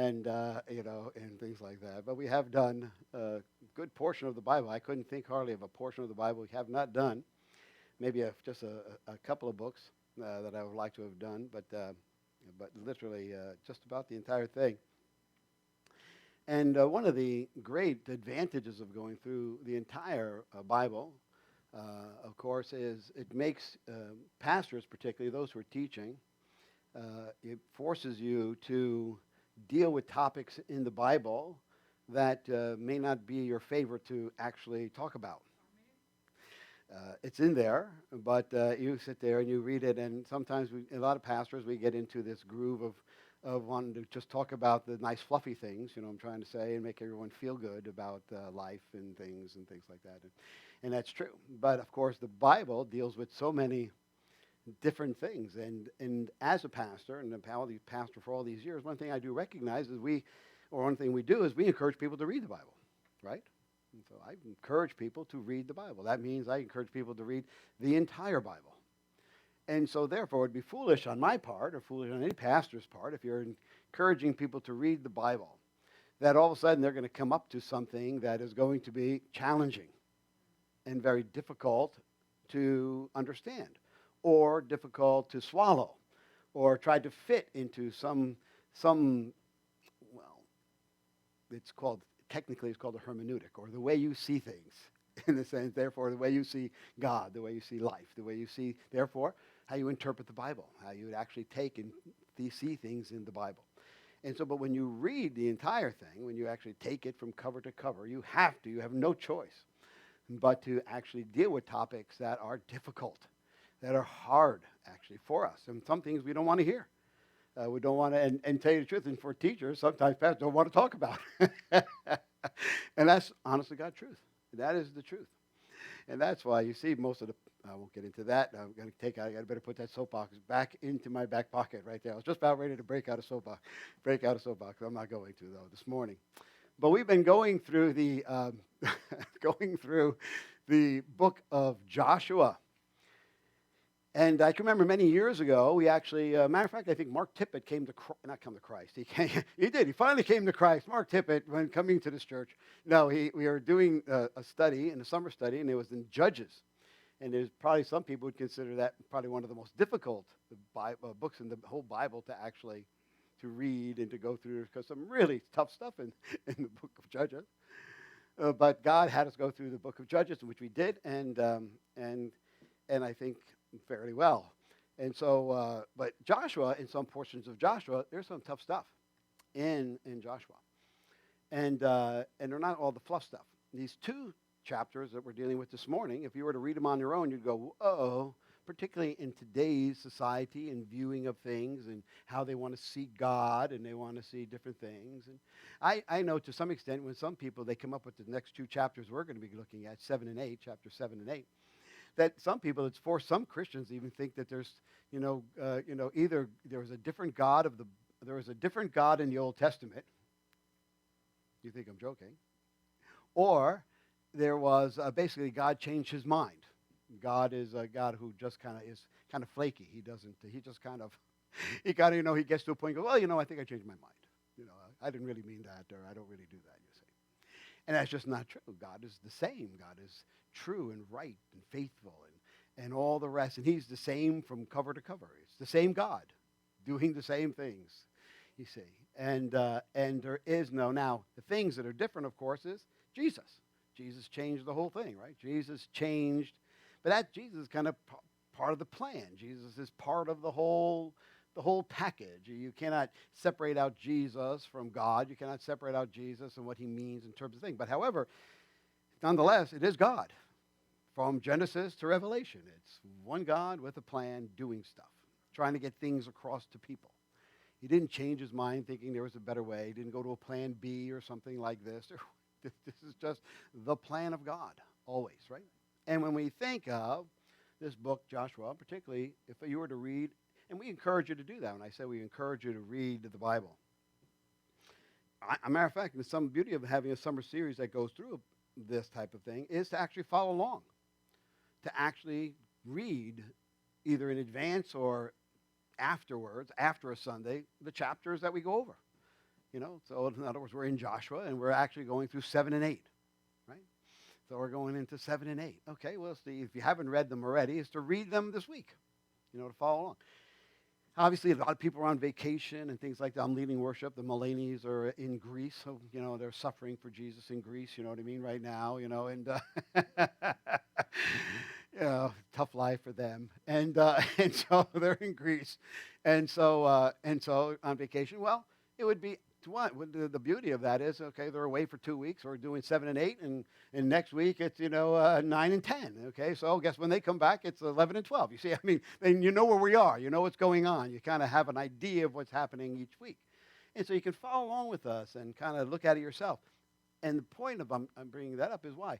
and and things like that. But we have done a good portion of the Bible. I couldn't think hardly of a portion of the Bible we have not done. Maybe just a couple of books that I would like to have done, but literally just about the entire thing. And one of the great advantages of going through the entire Bible, of course, is it makes pastors, particularly those who are teaching, it forces you to deal with topics in the Bible that may not be your favorite to actually talk about. It's in there, but you sit there and you read it, and sometimes a lot of pastors, we get into this groove of wanting to just talk about the nice fluffy things, I'm trying to say, and make everyone feel good about life and things like that. And that's true. But of course, the Bible deals with so many different things. And as a pastor, and a pastor for all these years, one thing I do recognize is one thing we do is we encourage people to read the Bible, right? And so I encourage people to read the Bible. That means I encourage people to read the entire Bible. And so therefore, it would be foolish on my part, or foolish on any pastor's part, if you're encouraging people to read the Bible, that all of a sudden they're going to come up to something that is going to be challenging and very difficult to understand, or difficult to swallow, or try to fit into some well, technically it's called a hermeneutic, or the way you see things, in the sense, therefore, the way you see God, the way you see life, the way you see, therefore, how you interpret the Bible, how you would actually take and see things in the Bible. And so, but when you read the entire thing, when you actually take it from cover to cover, you have no choice but to actually deal with topics that are difficult, that are hard, actually, for us. And some things we don't want to hear. We don't want to, and tell you the truth, and for teachers, sometimes pastors don't want to talk about it. And that's honestly God's truth. That is the truth. And that's why you see most of the, I won't get into that. I better put that soapbox back into my back pocket right there. I was just about ready to break out a soapbox. I'm not going to, though, this morning. But we've been going through the going through the book of Joshua. And I can remember many years ago, we actually, matter of fact, I think Mark Tippett came to, not come to Christ. He did. He finally came to Christ. Mark Tippett, when coming to this church. No, we were doing a study, a summer study, and it was in Judges. And there's probably some people would consider that probably one of the most difficult books in the whole Bible to read and to go through, because some really tough stuff in the book of Judges. But God had us go through the book of Judges, which we did, and I think fairly well. And so, but Joshua, in some portions of Joshua, there's some tough stuff in Joshua. And they're not all the fluff stuff. These two chapters that we're dealing with this morning, if you were to read them on your own, you'd go, uh-oh, particularly in today's society and viewing of things and how they want to see God and they want to see different things. And I know to some extent when some people, they come up with the next two chapters we're going to be looking at, 7 and 8, chapter 7 and 8, that some people, it's for some Christians even think that there's, either there was a different God in the Old Testament. You think I'm joking? Or there was basically God changed his mind. God is a God who just is kind of flaky. He just kind of, he gets to a point and goes, well, I think I changed my mind. I didn't really mean that, or I don't really do that, you see. And that's just not true. God is the same. God is true and right and faithful and all the rest. And he's the same from cover to cover. It's the same God doing the same things, you see. And there is now, the things that are different, of course, is Jesus. Jesus changed the whole thing, right? Jesus changed, but Jesus is kind of part of the plan. Jesus is part of the whole package. You cannot separate out Jesus from God. You cannot separate out Jesus and what he means in terms of things. But however, nonetheless, it is God. From Genesis to Revelation, it's one God with a plan doing stuff, trying to get things across to people. He didn't change his mind thinking there was a better way. He didn't go to a plan B or something like this. This is just the plan of God, always, right? And when we think of this book, Joshua, particularly if you were to read, and we encourage you to do that. When I say we encourage you to read the Bible. A matter of fact, there's some beauty of having a summer series that goes through this type of thing is to actually follow along, to actually read either in advance or afterwards, after a Sunday, the chapters that we go over. So in other words, we're in Joshua, and we're actually going through 7 and 8, right? So we're going into 7 and 8. Okay, well, see, if you haven't read them already, is to read them this week, to follow along. Obviously, a lot of people are on vacation and things like that. I'm leading worship. The Mulaney's are in Greece, so, they're suffering for Jesus in Greece, you know what I mean, right now, and, tough life for them. And so they're in Greece. And so on vacation, well, it would be, what? The beauty of that is, okay, they're away for 2 weeks. We're doing 7 and 8, and next week it's 9 and 10. Okay, so guess when they come back, it's 11 and 12. You see, I mean, then you know where we are. You know what's going on. You kind of have an idea of what's happening each week, and so you can follow along with us and kind of look at it yourself. And the point of I'm bringing that up is why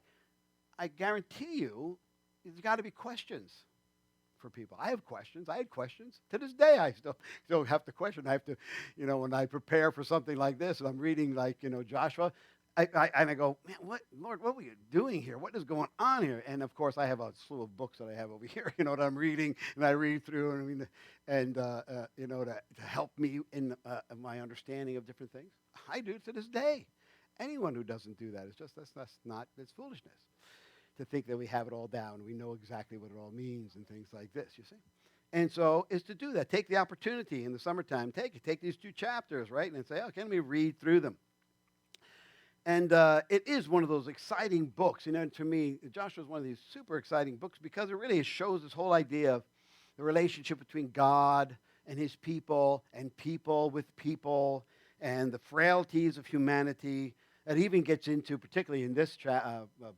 I guarantee you, there's got to be questions for people. I have questions. I had questions. To this day, I still have to question. I have to, when I prepare for something like this, and I'm reading Joshua, I go, man, Lord, what were you doing here? What is going on here? And of course, I have a slew of books that I have over here, that I'm reading, and I read through, to help me in my understanding of different things. I do to this day. Anyone who doesn't do that is just it's foolishness. To think that we have it all down. We know exactly what it all means and things like this, you see. And so is to do that. Take the opportunity in the summertime. Take these 2 chapters, right, and say, okay, let me read through them. And it is one of those exciting books. To me, Joshua is one of these super exciting books because it really shows this whole idea of the relationship between God and his people and people with people and the frailties of humanity. It even gets into, particularly in this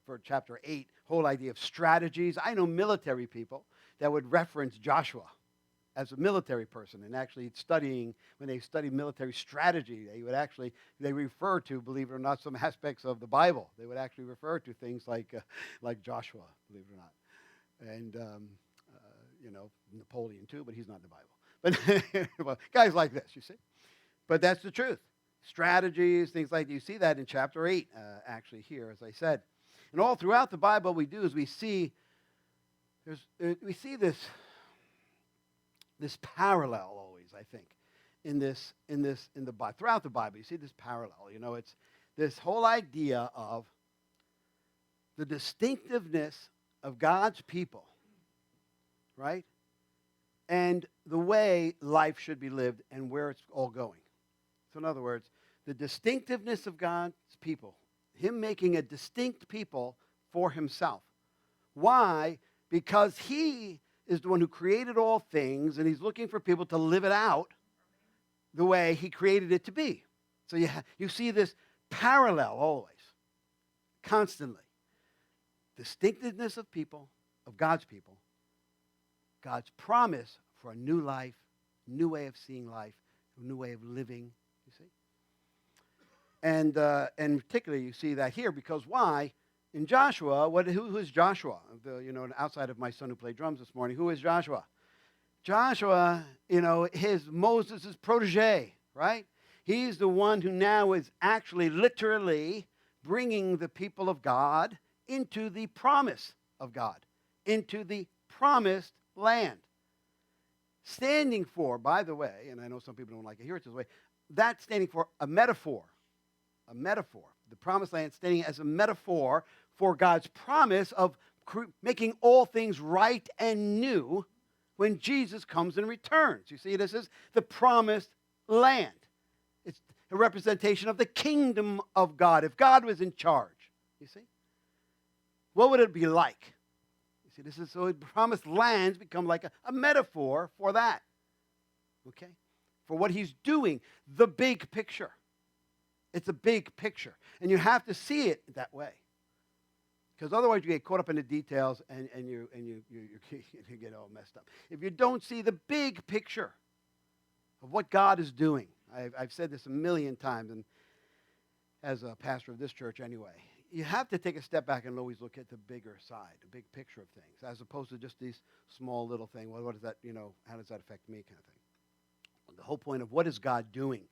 for chapter 8, whole idea of strategies. I know military people that would reference Joshua as a military person and actually studying, when they study military strategy, they refer to, believe it or not, some aspects of the Bible. They would actually refer to things like Joshua, believe it or not. And, Napoleon too, but he's not in the Bible. But well, guys like this, you see. But that's the truth. Strategies, things like that. You see that in chapter 8, actually, here, as I said. And all throughout the Bible, we do is we see this parallel always, I think, in the Bible. Throughout the Bible, you see this parallel. It's this whole idea of the distinctiveness of God's people, right? And the way life should be lived and where it's all going. So in other words, the distinctiveness of God's people, him making a distinct people for himself. Why? Because he is the one who created all things, and he's looking for people to live it out the way he created it to be. So you see this parallel always, constantly. Distinctiveness of people, of God's people, God's promise for a new life, new way of seeing life, a new way of living. See? And particularly you see that here because why? In Joshua, who is Joshua? Outside of my son who played drums this morning, who is Joshua? Joshua, is Moses' protege, right? He's the one who now is actually literally bringing the people of God into the promise of God, into the promised land. Standing for, by the way, and I know some people don't like to hear it this way, that's standing for a metaphor. A metaphor. The promised land standing as a metaphor for God's promise of making all things right and new when Jesus comes and returns. You see, this is the promised land. It's a representation of the kingdom of God. If God was in charge, you see, what would it be like? You see, this is so the promised lands become like a metaphor for that. Okay? For what he's doing, the big picture. It's a big picture. And you have to see it that way. Because otherwise you get caught up in the details and you get all messed up. If you don't see the big picture of what God is doing, I've said this a million times, and as a pastor of this church anyway, you have to take a step back and always look at the bigger side, the big picture of things, as opposed to just these small little things. Well, what does that, how does that affect me kind of thing? The whole point of what is God doing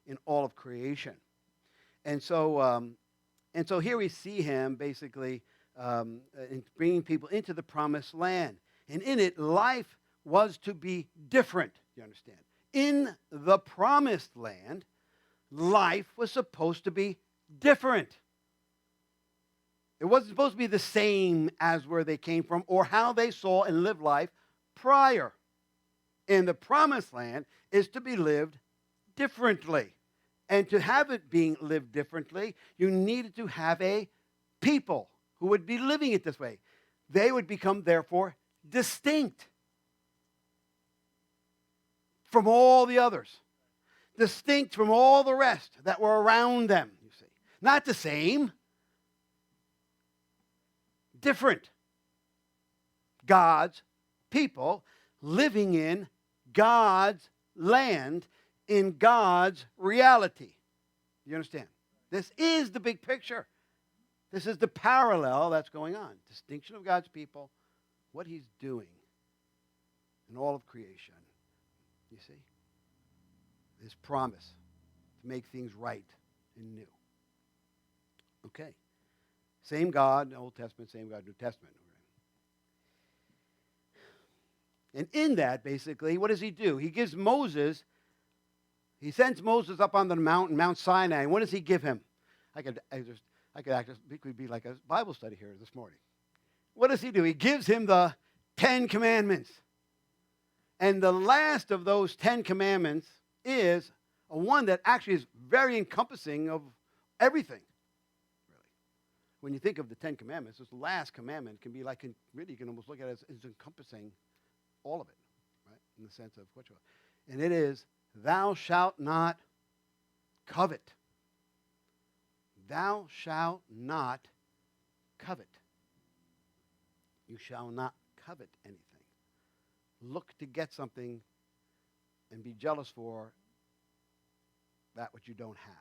in all of creation. And so here we see him basically bringing people into the promised land. And in it, life was to be different, you understand. In the promised land, life was supposed to be different. It wasn't supposed to be the same as where they came from or how they saw and lived life prior. In the promised land is to be lived differently. And to have it being lived differently, you needed to have a people who would be living it this way. They would become, therefore, distinct from all the others. Distinct from all the rest that were around them, you see. Not the same. Different. God's people living in God's land, in God's reality. You understand? This is the big picture. This is the parallel that's going on. Distinction of God's people, what he's doing in all of creation. You see? His promise to make things right and new. Okay. Same God, Old Testament, same God, New Testament. And in that, basically, what does he do? He gives Moses, he sends Moses up on the mountain, Mount Sinai. And what does he give him? I could actually be like a Bible study here this morning. What does he do? He gives him the 10 Commandments. And the last of those 10 Commandments is one that actually is very encompassing of everything. Really, when you think of the 10 Commandments, this last commandment can be like, really, you can almost look at it as encompassing all of it, right? In the sense of what you are. And it is, thou shalt not covet. Thou shalt not covet. You shall not covet anything. Look to get something and be jealous for that which you don't have.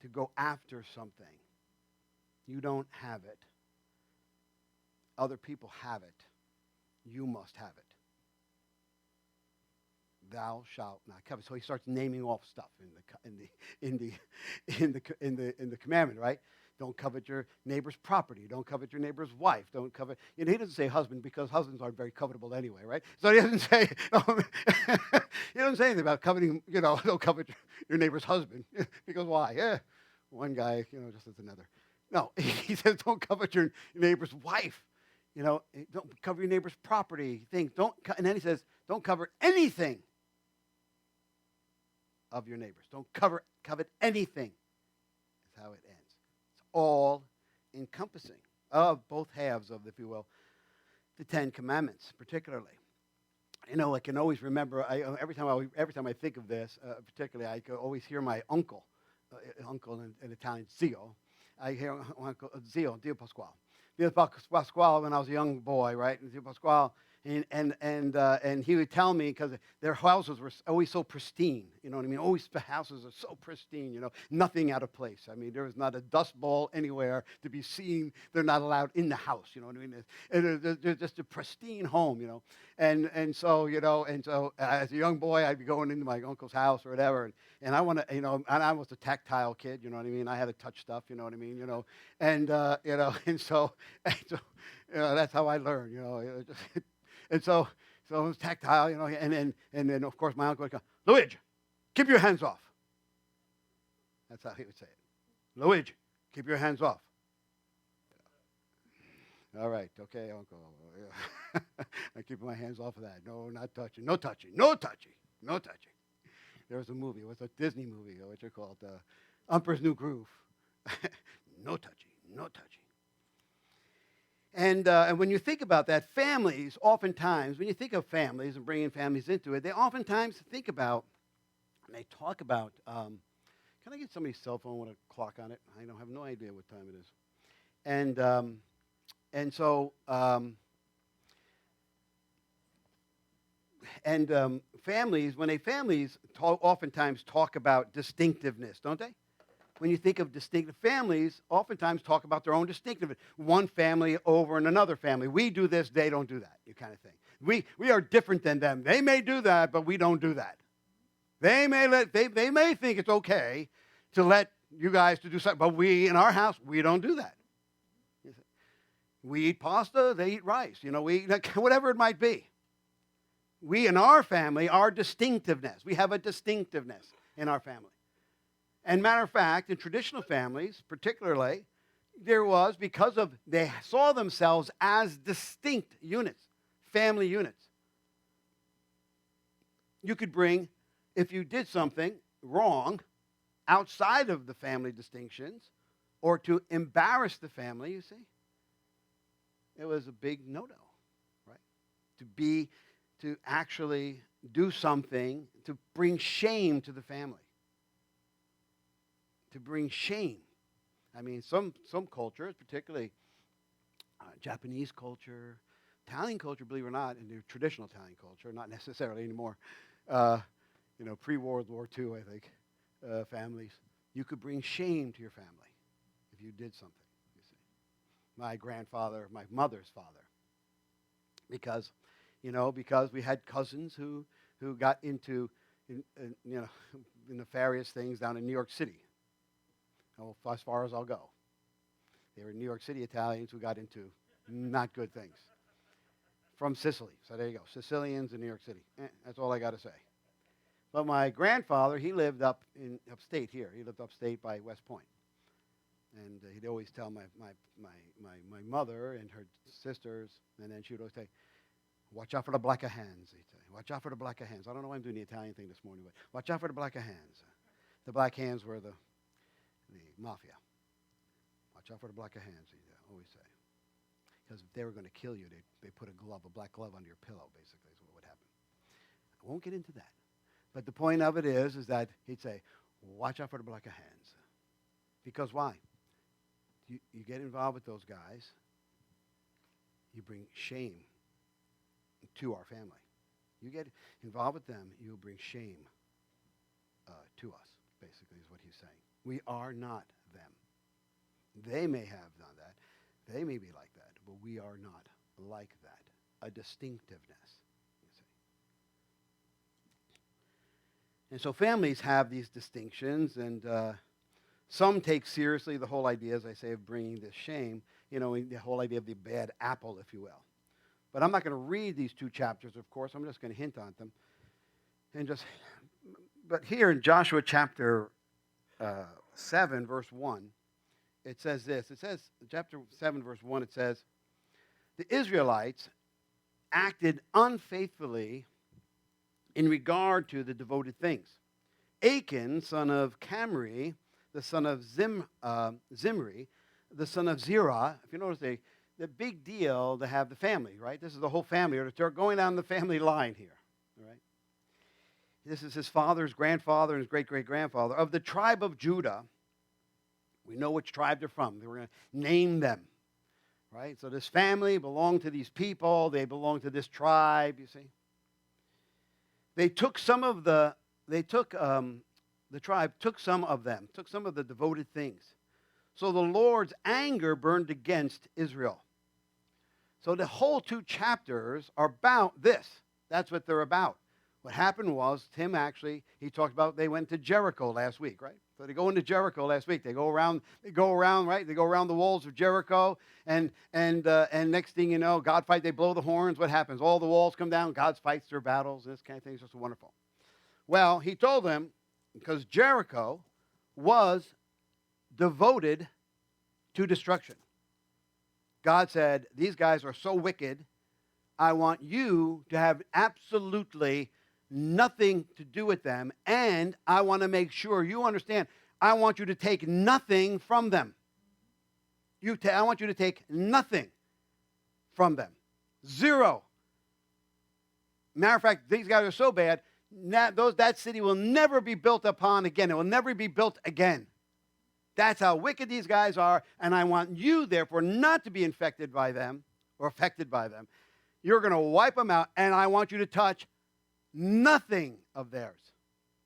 To go after something. You don't have it. Other people have it. You must have it. Thou shalt not covet. So he starts naming off stuff in the commandment, right? Don't covet your neighbor's property. Don't covet your neighbor's wife. Don't covet. He doesn't say husband because husbands aren't very covetable anyway, right? So he doesn't say. He doesn't say anything about coveting. Don't covet your neighbor's husband because why? Yeah, one guy, just as another. No, he says don't covet your neighbor's wife. Don't cover your neighbor's property. Things don't. And then he says don't cover anything of your neighbors. Don't covet anything. That's how it ends. All encompassing of both halves of, if you will, the 10 Commandments, particularly. I can always remember. Every time I think of this, particularly, I can always hear my uncle in Italian, Zio. I hear Uncle Zio Pasquale. Zio Pasquale when I was a young boy, right? Zio Pasquale. And he would tell me, because their houses were always so pristine, you know what I mean? Always the houses are so pristine, nothing out of place. I mean, there was not a dust ball anywhere to be seen. They're not allowed in the house, you know what I mean? They're just a pristine home, And so as a young boy, I'd be going into my uncle's house or whatever, and I want to, and I was a tactile kid, you know what I mean? I had to touch stuff, you know what I mean? And so that's how I learned, And so it was tactile, and then of course my uncle would go, Luigi, keep your hands off. That's how he would say it. Luigi, keep your hands off. All right, okay, Uncle. I keep my hands off of that. No, not touching. No touching. No touching. No touching. There was a movie. It was a Disney movie, what you call it, Emperor's New Groove. No touching. No touching. And when you think about that, families, oftentimes, when you think of families and bringing families into it, they oftentimes think about, and they talk about, can I get somebody's cell phone with a clock on it? I have no idea what time it is. And so families, oftentimes talk about distinctiveness, don't they? When you think of distinctive families, oftentimes talk about their own distinctiveness. One family over in another family. We do this, they don't do that, kind of thing. We are different than them. They may do that, but we don't do that. They may think it's okay to let you guys to do something, but we, in our house, we don't do that. We eat pasta, they eat rice. We whatever it might be. We, in our family, our distinctiveness. We have a distinctiveness. in our family. And matter of fact, in traditional families, particularly, there was, because of they saw themselves as distinct units, family units. You could bring, if you did something wrong outside of the family distinctions, or to embarrass the family, you see, it was a big no-no, right? To actually do something to bring shame to the family. To bring shame. I mean, some cultures, particularly Japanese culture, Italian culture, believe it or not, and the traditional Italian culture, not necessarily anymore, pre-World War II, I think, families, you could bring shame to your family if you did something, you see. My grandfather, my mother's father, because we had cousins who got into nefarious things down in New York City. As far as I'll go. They were New York City Italians who got into not good things. From Sicily. So there you go. Sicilians in New York City. That's all I got to say. But my grandfather, he lived upstate here. He lived upstate by West Point. And he'd always tell my mother and her sisters, and then she would always say, watch out for the black of hands, he'd say. Watch out for the black of hands. I don't know why I'm doing the Italian thing this morning, but watch out for the black of hands. The black hands were the mafia. Watch out for the black of hands, he'd always say. Because if they were going to kill you, they put a black glove under your pillow, basically, is what would happen. I won't get into that. But the point of it is that he'd say, watch out for the black of hands. Because why? You get involved with those guys, you bring shame to our family. You get involved with them, you'll bring shame to us, basically, is what he's saying. We are not them. They may have done that. They may be like that, but we are not like that. A distinctiveness, you see. And so families have these distinctions, and some take seriously the whole idea, as I say, of bringing this shame, the whole idea of the bad apple, if you will. But I'm not going to read these two chapters, of course. I'm just going to hint on them. But here in Joshua chapter 7, verse 1, it says this. It says, chapter 7, verse 1, it says, the Israelites acted unfaithfully in regard to the devoted things. Achan, son of Camri, the son of Zimri, the son of Zerah. If you notice, the big deal to have the family, right? This is the whole family. They're going down the family line here, right? This is his father's grandfather and his great-great-grandfather. Of the tribe of Judah, we know which tribe they're from. We're going to name them, right? So this family belonged to these people. They belong to this tribe, you see. The tribe took some of them, took some of the devoted things. So the Lord's anger burned against Israel. So the whole 2 chapters are about this. That's what they're about. What happened was, he talked about they went to Jericho last week, right? So they go into Jericho last week. They go around, right? They go around the walls of Jericho, and next thing you know, God fight. They blow the horns. What happens? All the walls come down. God fights their battles. And this kind of thing is just wonderful. Well, he told them, because Jericho was devoted to destruction. God said, these guys are so wicked, I want you to have absolutely nothing to do with them, and I want to make sure you understand, I want you to take nothing from them. I want you to take nothing from them. Zero. Matter of fact, these guys are so bad, that city will never be built upon again. It will never be built again. That's how wicked these guys are, and I want you, therefore, not to be infected by them or affected by them. You're going to wipe them out, and I want you to touch nothing of theirs.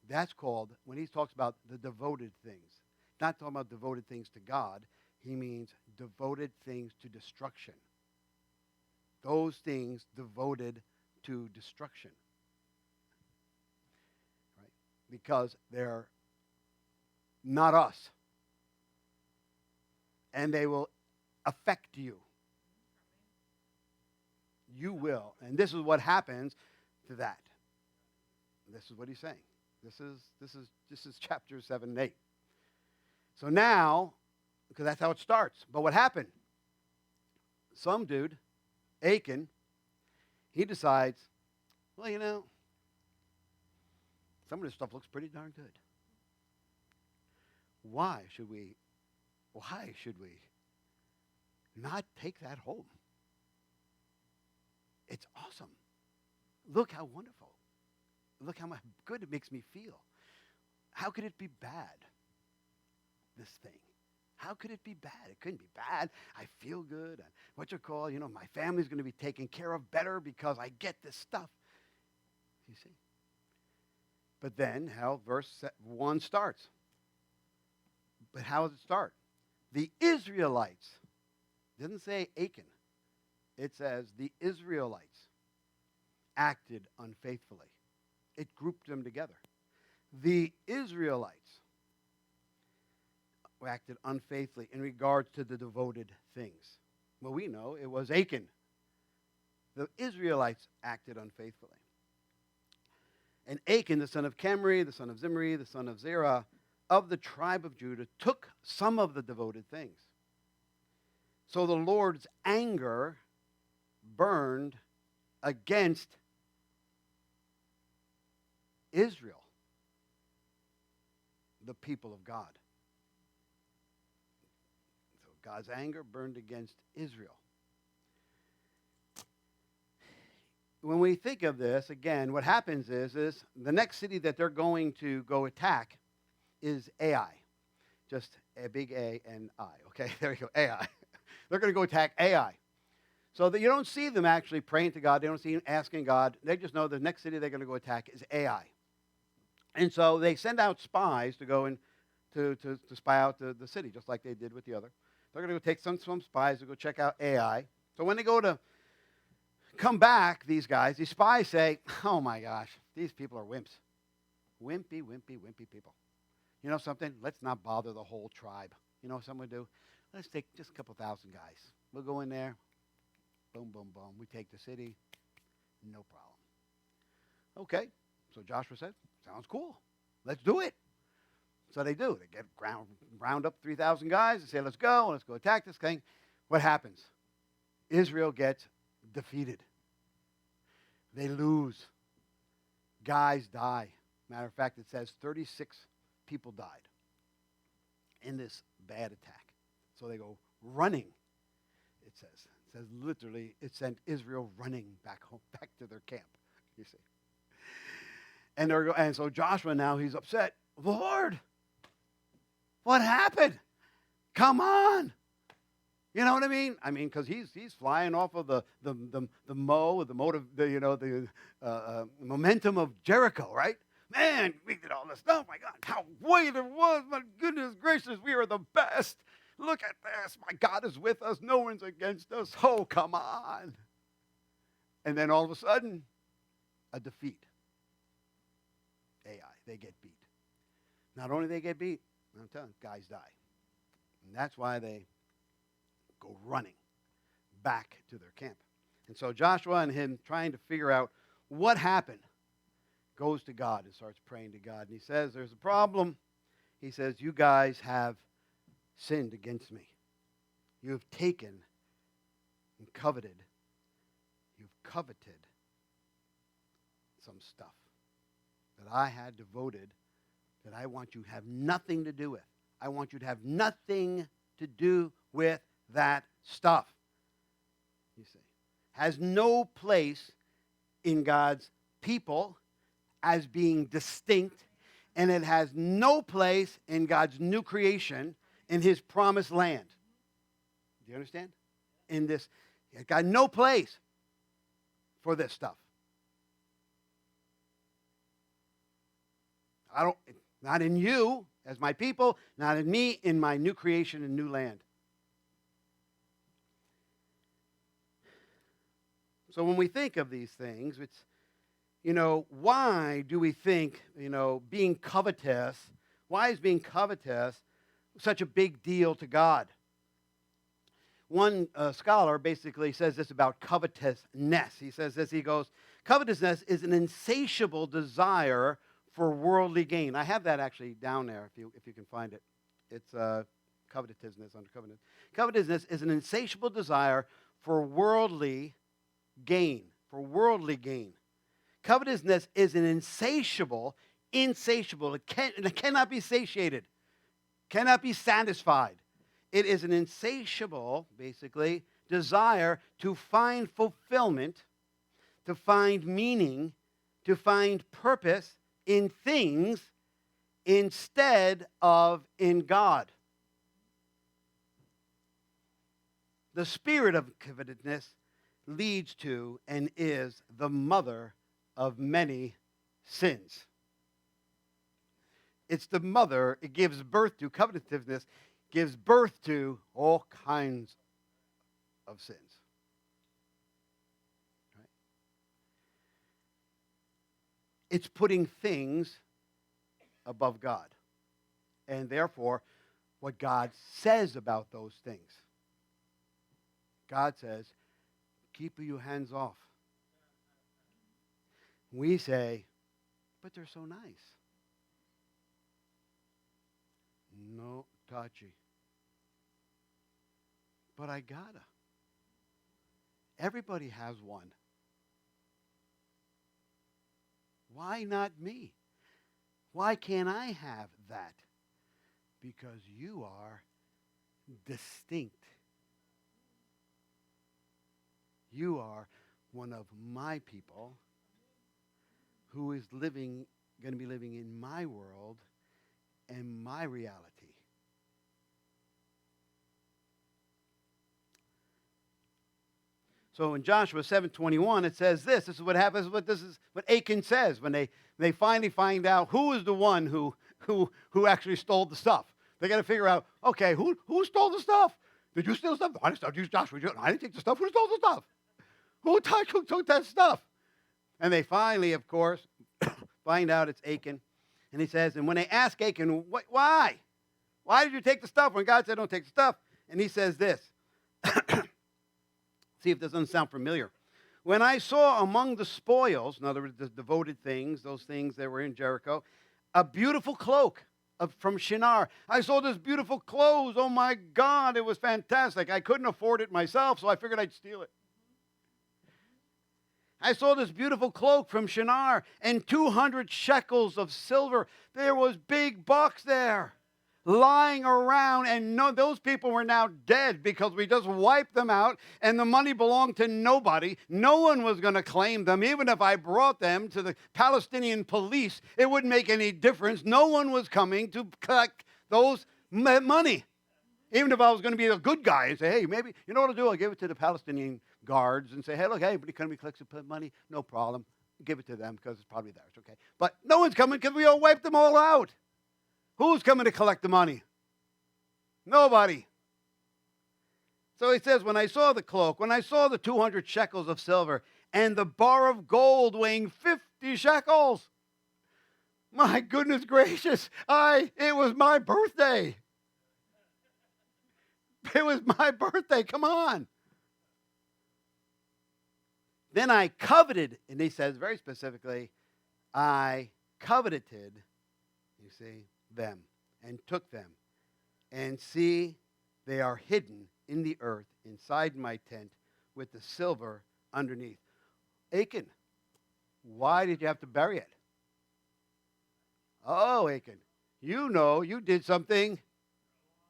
That's called, when he talks about the devoted things, not talking about devoted things to God, he means devoted things to destruction. Those things devoted to destruction. Right? Because they're not us. And they will affect you. You will. And this is what happens to that. This is what he's saying. This is chapter 7 and 8. So now, because that's how it starts. But what happened? Some dude, Achan, he decides, well, some of this stuff looks pretty darn good. Why should we not take that home? It's awesome. Look how wonderful. Look how good it makes me feel. How could it be bad, this thing? How could it be bad? It couldn't be bad. I feel good. My family's going to be taken care of better because I get this stuff. You see? But then how verse 1 starts. But how does it start? The Israelites. It doesn't say Achan. It says the Israelites acted unfaithfully. It grouped them together. The Israelites acted unfaithfully in regards to the devoted things. Well, we know it was Achan. The Israelites acted unfaithfully. And Achan, the son of Chemri, the son of Zimri, the son of Zerah, of the tribe of Judah, took some of the devoted things. So the Lord's anger burned against Israel, the people of God. So God's anger burned against Israel. When we think of this, again, what happens is the next city that they're going to go attack is Ai. Just a big A and I. Okay, there we go, Ai. They're going to go attack Ai. So that you don't see them actually praying to God. They don't see them asking God. They just know the next city they're going to go attack is Ai. And so they send out spies to go and to spy out the city, just like they did with the other. They're going to go take some spies to go check out Ai. So when they go to come back, these spies say, oh my gosh, these people are wimps. Wimpy people. You know something? Let's not bother the whole tribe. You know what someone would do? Let's take just a couple thousand guys. We'll go in there. Boom, boom, boom. We take the city. No problem. Okay. So Joshua said, sounds cool. Let's do it. So they do. They get round up 3,000 guys and say, let's go attack this thing. What happens? Israel gets defeated. They lose. Guys die. Matter of fact, it says 36 people died in this bad attack. So they go running, it says. It says literally, it sent Israel running back home, back to their camp, you see. And so Joshua now, he's upset. Lord, what happened? Come on. You know what I mean? I mean, because he's flying off of the momentum of Jericho, right? Man, we did all this stuff. My God, how great it was. My goodness gracious, we are the best. Look at this. My God is with us. No one's against us. Oh, come on. And then all of a sudden, a defeat. Ai, they get beat. Not only they get beat, I'm telling you, guys die. And that's why they go running back to their camp. And so Joshua and him trying to figure out what happened, goes to God and starts praying to God. And he says, there's a problem. He says, you guys have sinned against me. You have taken and coveted. You've coveted some stuff that I had devoted that I want you to have nothing to do with. I want you to have nothing to do with that stuff. You see, has no place in God's people as being distinct, and it has no place in God's new creation in his promised land. Do you understand? In this, it's got no place for this stuff. Not in you as my people, not in me in my new creation and new land. So when we think of these things, it's, why do we think, being covetous, why is being covetous such a big deal to God? One scholar basically says this about covetousness. He says this, he goes, covetousness is an insatiable desire for worldly gain. I have that actually down there if you can find it. It's covetousness, under covenant. Covetousness is an insatiable desire for worldly gain, for worldly gain. Covetousness is an insatiable, it cannot be satiated, cannot be satisfied. It is an insatiable, basically, desire to find fulfillment, to find meaning, to find purpose in things instead of in God. The spirit of covetousness leads to and is the mother of many sins. It's the mother, it gives birth to, covetousness gives birth to all kinds of sins. Right? It's putting things above God. And therefore, what God says about those things. God says, keep your hands off. We say, but they're so nice. No touchy. But I gotta. Everybody has one. Why not me? Why can't I have that? Because you are distinct. You are one of my people who is going to be living in my world and my reality. So in Joshua 7:21, it says this. This is what happens. This is what Achan says when they finally find out who is the one who actually stole the stuff. They got to figure out, okay, who stole the stuff? Did you steal stuff? I didn't steal. Joshua, I didn't take the stuff. Who stole the stuff? Who took that stuff? And they finally, of course, find out it's Achan. And he says, and when they ask Achan, why? Why did you take the stuff when God said don't take the stuff? And he says this. See if this doesn't sound familiar. When I saw among the spoils, in other words, the devoted things, those things that were in Jericho, a beautiful cloak from Shinar. I saw this beautiful clothes. Oh my God, it was fantastic. I couldn't afford it myself, so I figured I'd steal it. I saw this beautiful cloak from Shinar and 200 shekels of silver. There was big bucks there lying around, and those people were now dead because we just wiped them out, and the money belonged to nobody. No one was going to claim them. Even if I brought them to the Palestinian police, it wouldn't make any difference. No one was coming to collect those money. Even if I was going to be a good guy and say, hey, maybe, you know what I'll do? I'll give it to the Palestinian guards and say, hey, look, hey, everybody come and collect some money. No problem. Give it to them because it's probably theirs, okay? But no one's coming because we all wiped them all out. Who's coming to collect the money? Nobody. So he says, when I saw the cloak, when I saw the 200 shekels of silver and the bar of gold weighing 50 shekels, my goodness gracious, it was my birthday. It was my birthday. Come on. Then I coveted, and he says very specifically, I coveted, you see, them and took them. And see, they are hidden in the earth inside my tent with the silver underneath. Achan, why did you have to bury it? Oh, Achan, you know you did something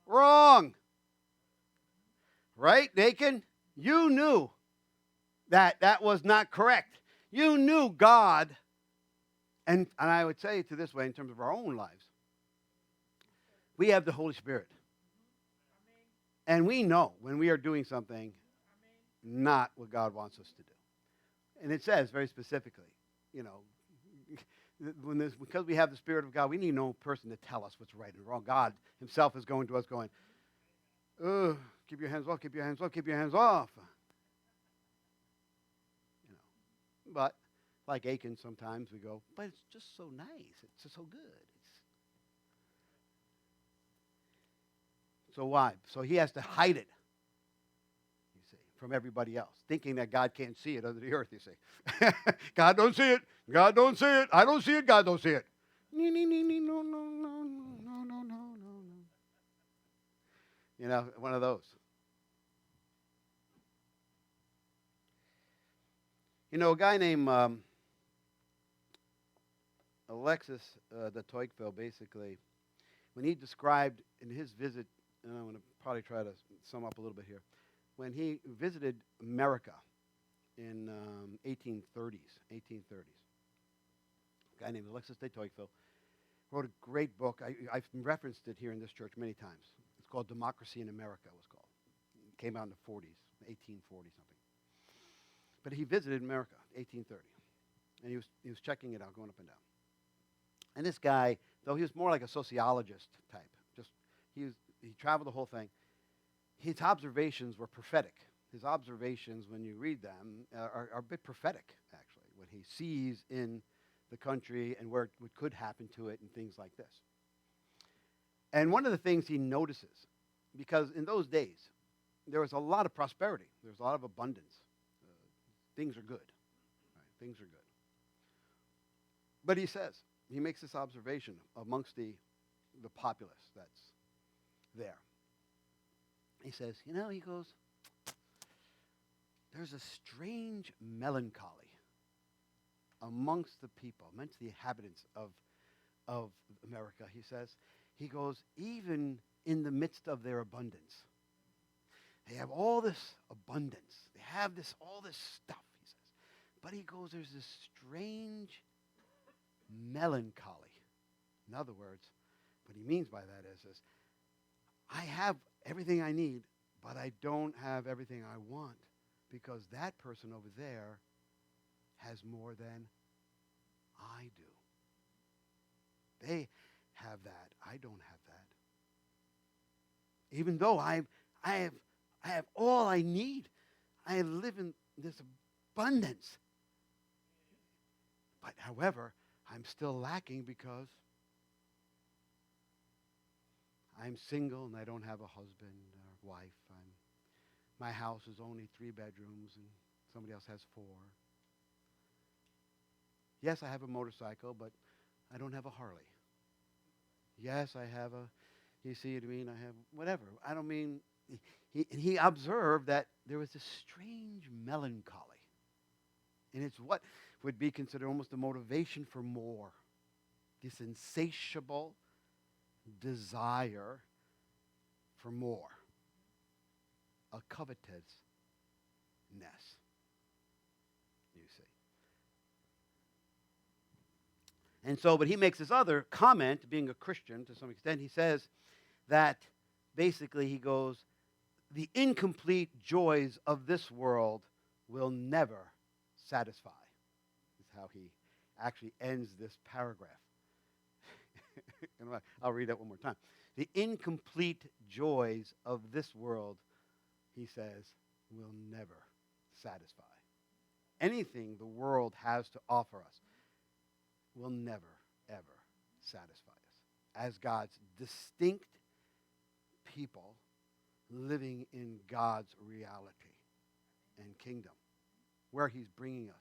wrong. Right, Achan? You knew that was not correct. You knew God, and I would say to this way in terms of our own lives, we have the Holy Spirit. And we know when we are doing something not what God wants us to do. And it says very specifically, you know, because we have the Spirit of God, we need no person to tell us what's right and wrong. God himself is going to us going, keep your hands off, keep your hands off, keep your hands off. You know, but like Achan, sometimes we go, but it's just so nice. It's just so good. So why? So he has to hide it, you see, from everybody else, thinking that God can't see it under the earth, you see. God don't see it. God don't see it. I don't see it. God don't see it. No, no, no, no, no, no, no, no, no, no. You know, one of those. You know, a guy named Alexis de Tocqueville, basically, when he described in his visit, and I'm going to probably try to sum up a little bit here, when he visited America in 1830s, a guy named Alexis de Tocqueville wrote a great book. I've referenced it here in this church many times. It's called Democracy in America, it was called. It came out in the 40s, 1840 something. But he visited America, 1830, and he was checking it out, going up and down. And this guy, though he was more like a sociologist type, he traveled the whole thing. His observations were prophetic. His observations, when you read them, are a bit prophetic, actually, what he sees in the country and what could happen to it and things like this. And one of the things he notices, because in those days, there was a lot of prosperity. There was a lot of abundance. Things are good. Right? Things are good. But he makes this observation amongst the populace that's there. He says, he goes, there's a strange melancholy amongst the people, amongst the inhabitants of America, he goes, even in the midst of their abundance. They have all this abundance. They have all this stuff, he says. But he goes, there's this strange melancholy. In other words, what he means by that is I have everything I need, but I don't have everything I want because that person over there has more than I do. They have that. I don't have that. Even though I have all I need. I live in this abundance. But however, I'm still lacking because I'm single and I don't have a husband or wife. My house is only 3 bedrooms and somebody else has 4. Yes, I have a motorcycle, but I don't have a Harley. Yes, I have you see what I mean? I have whatever. I don't mean, he observed that there was this strange melancholy. And it's what would be considered almost a motivation for more. This insatiable desire for more. A covetousness, you see. And so, but he makes this other comment, being a Christian to some extent. He says that basically he goes, the incomplete joys of this world will never satisfy. Is how he actually ends this paragraph. I'll read that one more time. The incomplete joys of this world, he says, will never satisfy. Anything the world has to offer us will never, ever satisfy us. As God's distinct people living in God's reality and kingdom, where he's bringing us.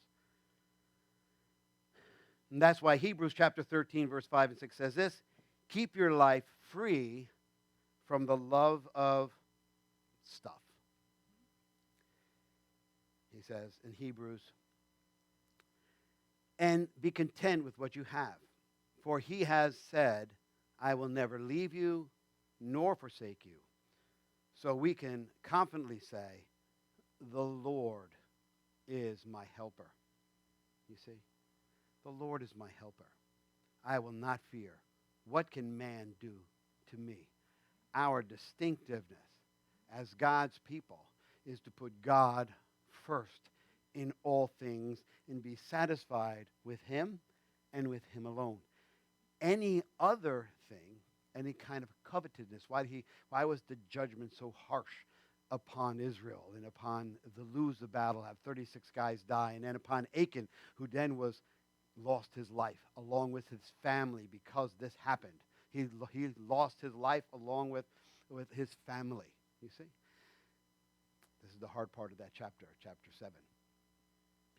And that's why Hebrews chapter 13, verse 5 and 6 says this, keep your life free from the love of stuff. He says in Hebrews, and be content with what you have. For he has said, I will never leave you nor forsake you. So we can confidently say, the Lord is my helper. You see? The Lord is my helper. I will not fear. What can man do to me? Our distinctiveness as God's people is to put God first in all things and be satisfied with him and with him alone. Any other thing, any kind of covetousness, why was the judgment so harsh upon Israel and upon the lose the battle, have 36 guys die, and then upon Achan, who then lost his life along with his family because this happened. He lost his life along with his family, you see? This is the hard part of that chapter 7.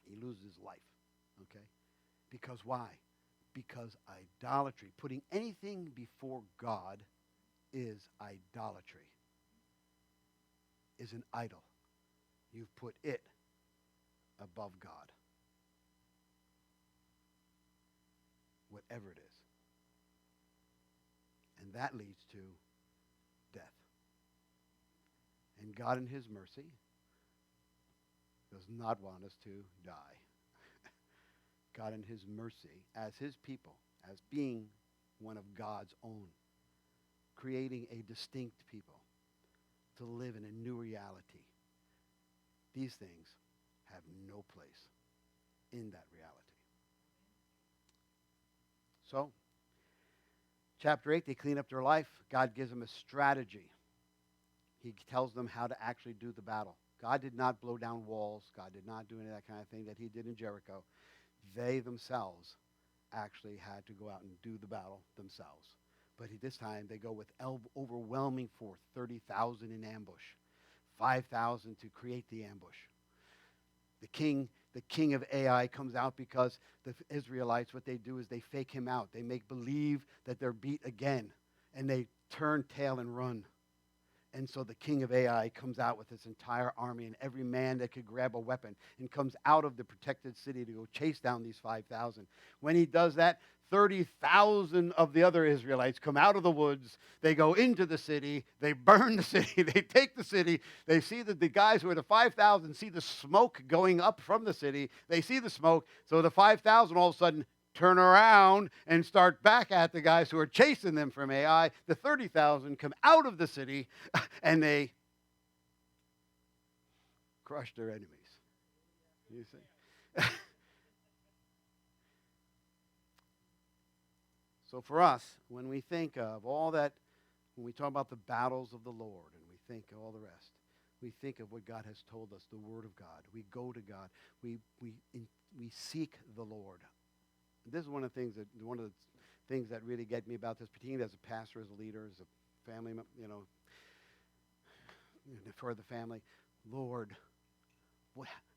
He loses his life, okay? Because why? Because idolatry, putting anything before God, is idolatry, is an idol. You've put it above God. Whatever it is. And that leads to death. And God in his mercy does not want us to die. God in his mercy, as his people, as being one of God's own, creating a distinct people to live in a new reality. These things have no place in that reality. So, chapter 8, they clean up their life. God gives them a strategy. He tells them how to actually do the battle. God did not blow down walls. God did not do any of that kind of thing that he did in Jericho. They themselves actually had to go out and do the battle themselves. But this time they go with overwhelming force, 30,000 in ambush, 5,000 to create the ambush. The king of Ai comes out because the Israelites, what they do is they fake him out. They make believe that they're beat again, and they turn tail and run. And so the king of Ai comes out with his entire army and every man that could grab a weapon and comes out of the protected city to go chase down these 5,000. When he does that, 30,000 of the other Israelites come out of the woods. They go into the city. They burn the city. They take the city. They see that the guys who are the 5,000 see the smoke going up from the city. They see the smoke. So the 5,000 all of a sudden turn around and start back at the guys who are chasing them from Ai. The 30,000 come out of the city and they crush their enemies. You see? So for us, when we think of all that, when we talk about the battles of the Lord and we think of all the rest, we think of what God has told us, the Word of God. We go to God. We seek the Lord. This is one of the things that really get me about this, particularly as a pastor, as a leader, as a family, for the family. Lord,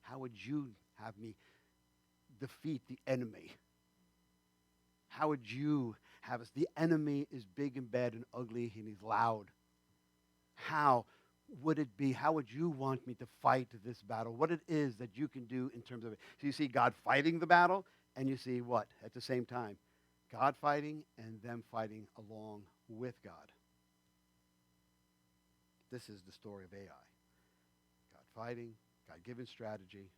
how would you have me defeat the enemy? How would you have us? The enemy is big and bad and ugly, and he's loud. How would it be? How would you want me to fight this battle? What it is that you can do in terms of it. So you see God fighting the battle, and you see what? At the same time, God fighting and them fighting along with God. This is the story of Ai. God fighting, God giving strategy.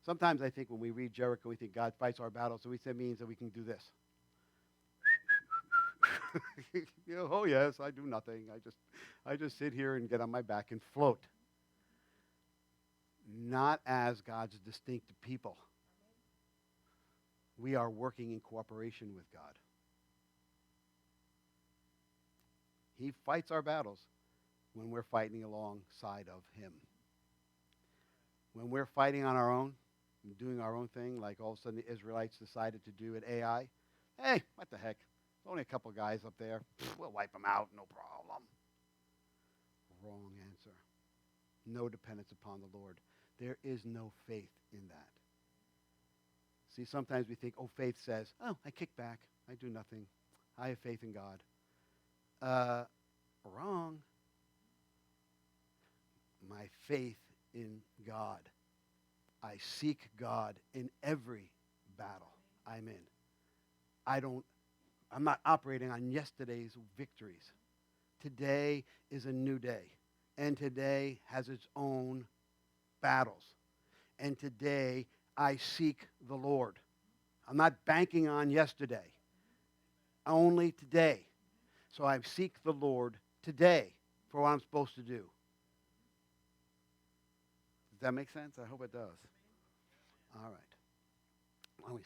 Sometimes I think when we read Jericho, we think God fights our battles, so that means that we can do this. Oh yes, I do nothing. I just sit here and get on my back and float. Not as God's distinct people. We are working in cooperation with God. He fights our battles when we're fighting alongside of him. When we're fighting on our own and doing our own thing, like all of a sudden the Israelites decided to do at Ai, hey, what the heck? There's only a couple guys up there. We'll wipe them out, no problem. Wrong answer. No dependence upon the Lord. There is no faith in that. See, sometimes we think, faith says, I kick back. I do nothing. I have faith in God. Wrong. My faith in God. I seek God in every battle I'm in. I'm not operating on yesterday's victories. Today is a new day. And today has its own battles. And today I seek the Lord. I'm not banking on yesterday. Only today. So I seek the Lord today for what I'm supposed to do. Does that make sense? I hope it does. All right. Why don't we